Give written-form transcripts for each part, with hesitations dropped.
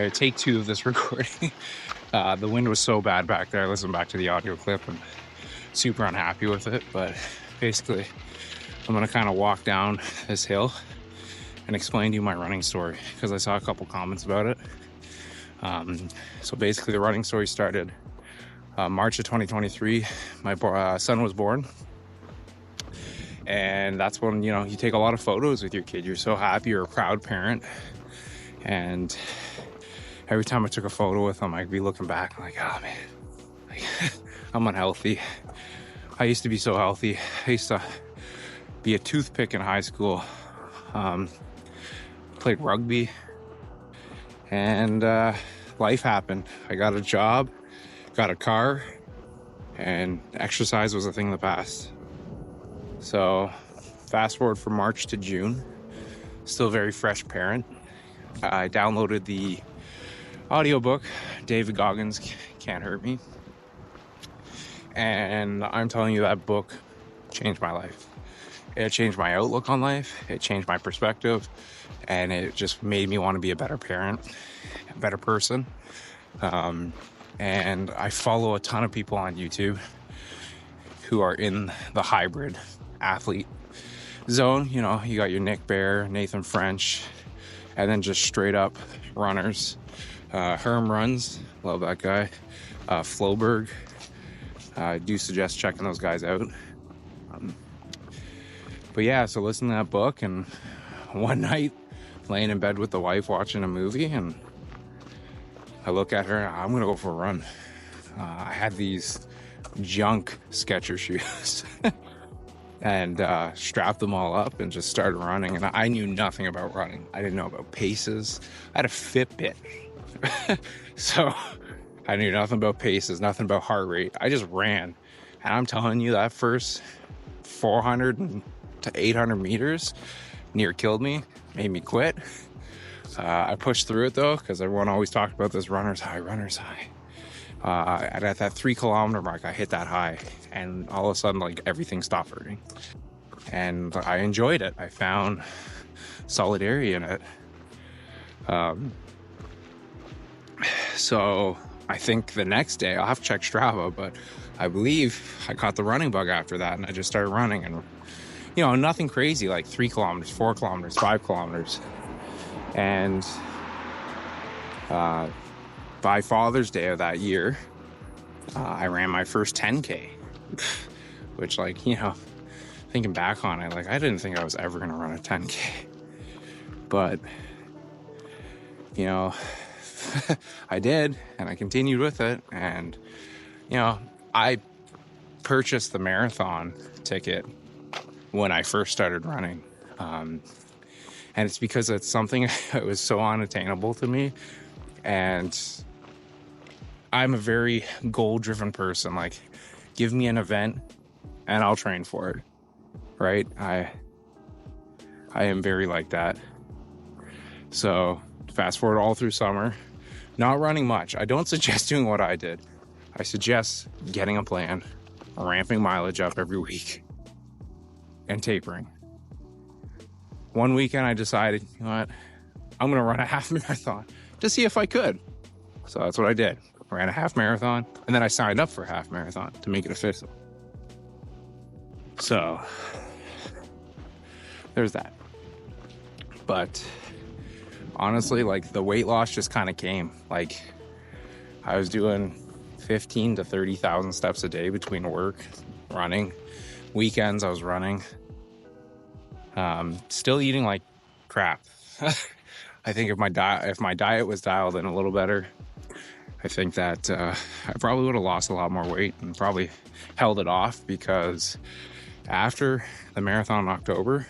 take 2 of this recording. The wind was so bad back there. I listened back to the audio clip and super unhappy with it. But basically, I'm gonna kind of walk down this hill and explain to you my running story because I saw a couple comments about it. So basically, the running story started March of 2023. My son was born. And that's when, you take a lot of photos with your kid. You're so happy, you're a proud parent. And every time I took a photo with him, I'd be looking back like, oh man, I'm unhealthy. I used to be so healthy. I used to be a toothpick in high school. Played rugby. And life happened. I got a job, got a car, and exercise was a thing of the past. So fast forward from March to June, still very fresh parent. I downloaded the audiobook, David Goggins' Can't Hurt Me. And I'm telling you, that book changed my life. It changed my outlook on life. It changed my perspective. And it just made me want to be a better parent, a better person. And I follow a ton of people on YouTube who are in the hybrid athlete zone. You got your Nick Bear, Nathan French, and then just straight up runners. Herm runs, love that guy. Floberg, I do suggest checking those guys out. But yeah, so listen to that book, and one night laying in bed with the wife watching a movie, and I look at her, I'm gonna go for a run. I had these junk Skechers shoes and strapped them all up and just started running. And I knew nothing about running. I didn't know about paces. I had a Fitbit. So I knew nothing about paces, nothing about heart rate. I just ran. And I'm telling you, that first 400 to 800 meters near killed me, made me quit. I pushed through it though, because everyone always talked about this runner's high. At that 3 kilometer mark, I hit that high, and all of a sudden, like, everything stopped hurting. And I enjoyed it. I found solidarity in it. So I think the next day, I'll have to check Strava, but I believe I caught the running bug after that, and I just started running. And, nothing crazy, like 3 kilometers, 4 kilometers, 5 kilometers. And by Father's Day of that year, I ran my first 10K, which, thinking back on it, I didn't think I was ever going to run a 10K. But, I did, and I continued with it. And, I purchased the marathon ticket when I first started running. And it's because it's something that was so unattainable to me. And I'm a very goal-driven person. Like, give me an event and I'll train for it, right? I am very like that. So fast forward all through summer, not running much. I don't suggest doing what I did. I suggest getting a plan, ramping mileage up every week, and tapering. One weekend I decided, you know what, I'm going to run a half marathon to see if I could. So that's what I did. I ran a half marathon, and then I signed up for a half marathon to make it official. So there's that. But honestly, the weight loss just kind of came. I was doing 15 to 30,000 steps a day between work, running. Weekends I was running. Still eating like crap. I think if my diet was dialed in a little better, I think that I probably would have lost a lot more weight and probably held it off, because after the marathon in October,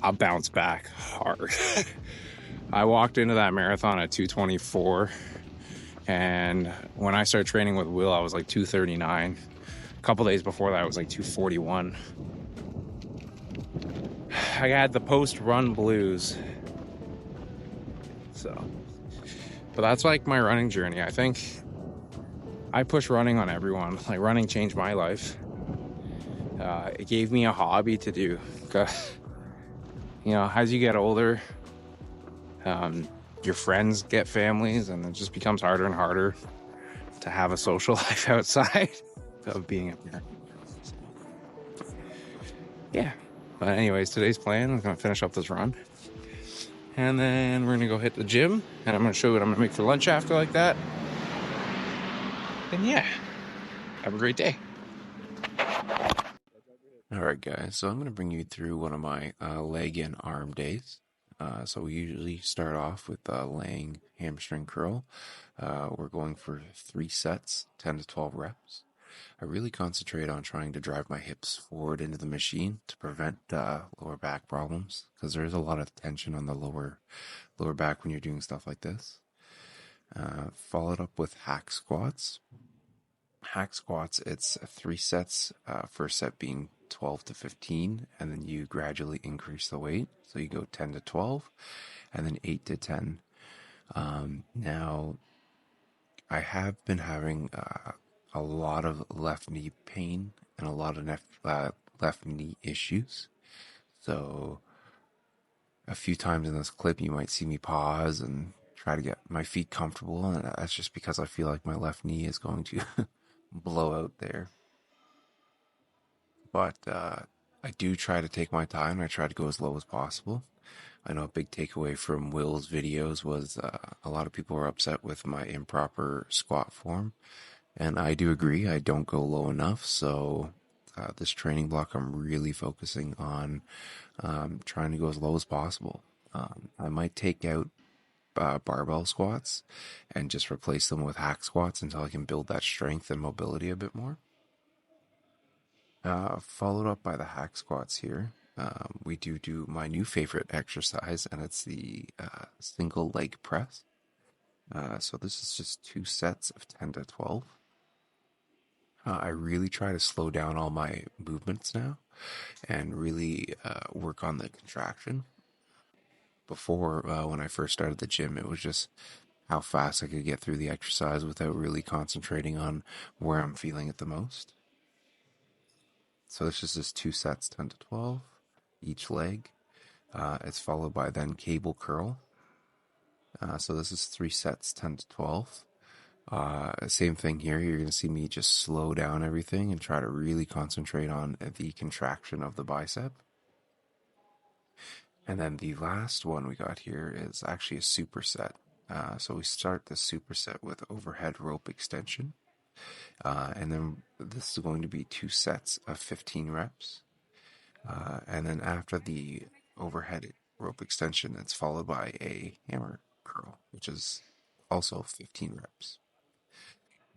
I bounced back hard. I walked into that marathon at 2:24, and when I started training with Will, I was 2:39. A couple days before that, I was 2:41. I had the post-run blues. But that's my running journey. I think I push running on everyone. Running changed my life. It gave me a hobby to do. As you get older, your friends get families, and it just becomes harder and harder to have a social life outside of being a parent. Yeah. But anyways, today's plan, I'm gonna finish up this run, and then we're gonna go hit the gym, and I'm gonna show you what I'm gonna make for lunch after, like that. And yeah, have a great day. All right, guys. So I'm going to bring you through one of my leg and arm days. So we usually start off with laying hamstring curl. We're going for 3 sets, 10 to 12 reps. I really concentrate on trying to drive my hips forward into the machine to prevent lower back problems, because there is a lot of tension on the lower back when you're doing stuff like this. Followed up with hack squats. Hack squats, it's 3 sets, first set being 12 to 15, and then you gradually increase the weight. So you go 10 to 12, and then 8 to 10. Now, I have been having a lot of left knee pain and a lot of left knee issues. So a few times in this clip, you might see me pause and try to get my feet comfortable, and that's just because I feel like my left knee is going to blow out there. But I do try to take my time. I try to go as low as possible. I know a big takeaway from Will's videos was a lot of people were upset with my improper squat form. And I do agree, I don't go low enough. So this training block, I'm really focusing on trying to go as low as possible. I might take out barbell squats and just replace them with hack squats until I can build that strength and mobility a bit more. Followed up by the hack squats here. We do my new favorite exercise, and it's the single leg press. So this is just 2 sets of 10 to 12. I really try to slow down all my movements now and really work on the contraction. Before, when I first started the gym, it was just how fast I could get through the exercise without really concentrating on where I'm feeling it the most. So this is just 2 sets, 10 to 12, each leg. It's followed by then cable curl. So this is 3 sets, 10 to 12. Same thing here. You're going to see me just slow down everything and try to really concentrate on the contraction of the bicep. And then the last one we got here is actually a superset. So we start the superset with overhead rope extension. And then this is going to be 2 sets of 15 reps. And then after the overhead rope extension, it's followed by a hammer curl, which is also 15 reps.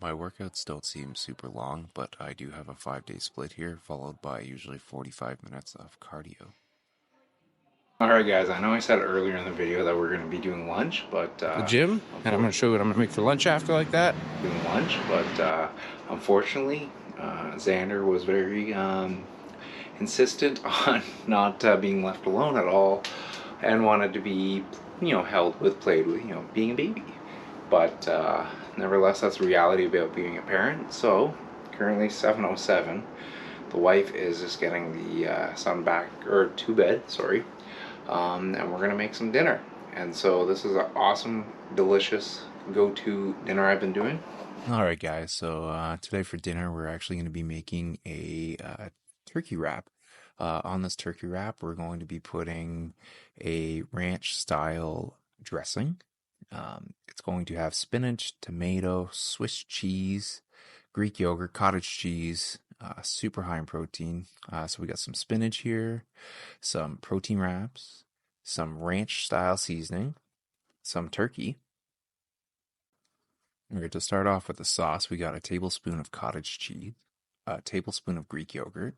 My workouts don't seem super long, but I do have a 5-day split here, followed by usually 45 minutes of cardio. All right, guys, I know I said earlier in the video that we're going to be doing lunch, but the gym, and I'm going to show you what I'm going to make for lunch after, like that. Doing lunch, but unfortunately, Xander was very insistent on not being left alone at all, and wanted to be, held with, played with, being a baby. But nevertheless, that's the reality about being a parent. So currently 7:07. The wife is just getting the son back, or to bed, sorry. And we're gonna make some dinner. And so this is an awesome, delicious go-to dinner I've been doing. All right, guys. So today for dinner, we're actually going to be making a turkey wrap. On this turkey wrap, we're going to be putting a ranch-style dressing. It's going to have spinach, tomato, Swiss cheese, Greek yogurt, cottage cheese, super high in protein. So we got some spinach here, some protein wraps, some ranch-style seasoning, some turkey. All right, to start off with the sauce, we got a tablespoon of cottage cheese, a tablespoon of Greek yogurt,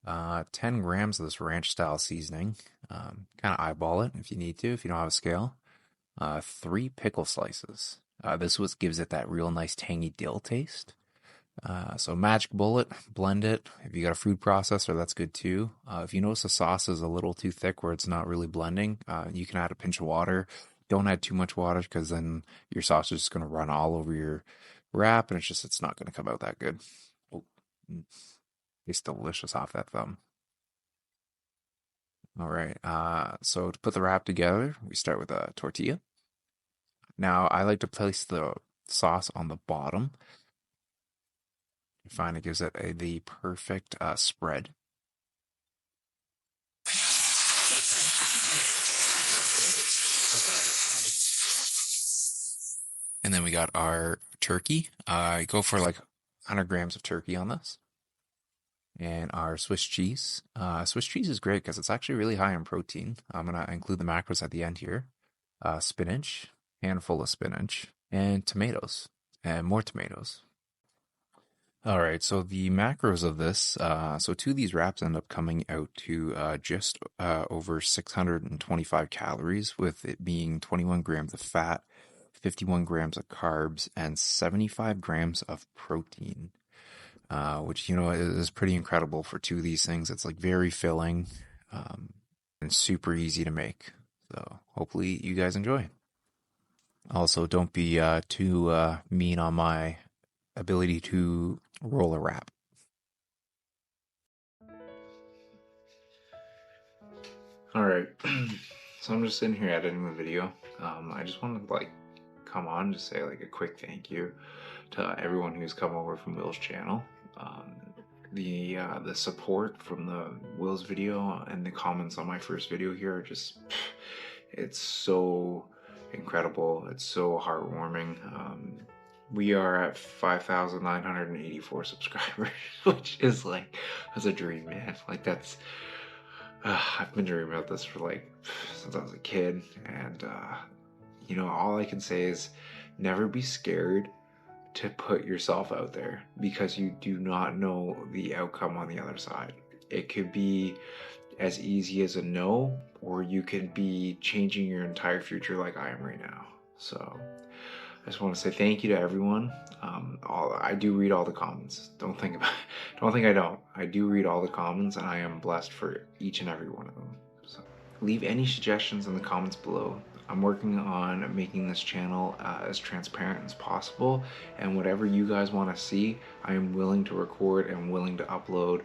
10 grams of this ranch-style seasoning. Kind of eyeball it if you need to, if you don't have a scale. 3 pickle slices. This what gives it that real nice tangy dill taste. So magic bullet, blend it. If you got a food processor, that's good too. If you notice the sauce is a little too thick where it's not really blending, you can add a pinch of water. Don't add too much water because then your sauce is just going to run all over your wrap and it's not going to come out that good. Oh, it's delicious off that thumb. All right. So to put the wrap together, we start with a tortilla. Now, I like to place the sauce on the bottom. I find it gives it the perfect spread. And then we got our turkey. I go for like 100 grams of turkey on this. And our Swiss cheese. Swiss cheese is great because it's actually really high in protein. I'm going to include the macros at the end here. Spinach, handful of spinach, and tomatoes, and more tomatoes. All right, so the macros of this, so two of these wraps end up coming out to just over 625 calories, with it being 21 grams of fat, 51 grams of carbs, and 75 grams of protein, which, is pretty incredible for two of these things. It's like very filling and super easy to make. So hopefully you guys enjoy. Also, don't be too mean on my ability to roll a wrap. All right, so I'm just sitting here editing the video. I just want to come on, just say a quick thank you to everyone who's come over from Will's channel. The support from the Will's video and the comments on my first video here are just, it's so incredible. It's so heartwarming. We are at 5,984 subscribers, which is that's a dream, man. That's, I've been dreaming about this for since I was a kid, and all I can say is never be scared to put yourself out there, because you do not know the outcome on the other side. It could be as easy as a no, or you could be changing your entire future like I am right now. So I just want to say thank you to everyone. I do read all the comments. Don't think I don't. I do read all the comments, and I am blessed for each and every one of them. So leave any suggestions in the comments below. I'm working on making this channel as transparent as possible, and whatever you guys want to see, I am willing to record and willing to upload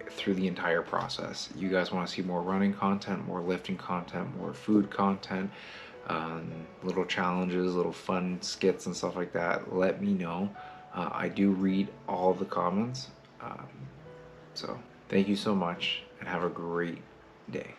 through the entire process. You guys want to see more running content, more lifting content, more food content, little challenges, little fun skits and stuff like that, let me know. I do read all the comments. So thank you so much, and have a great day.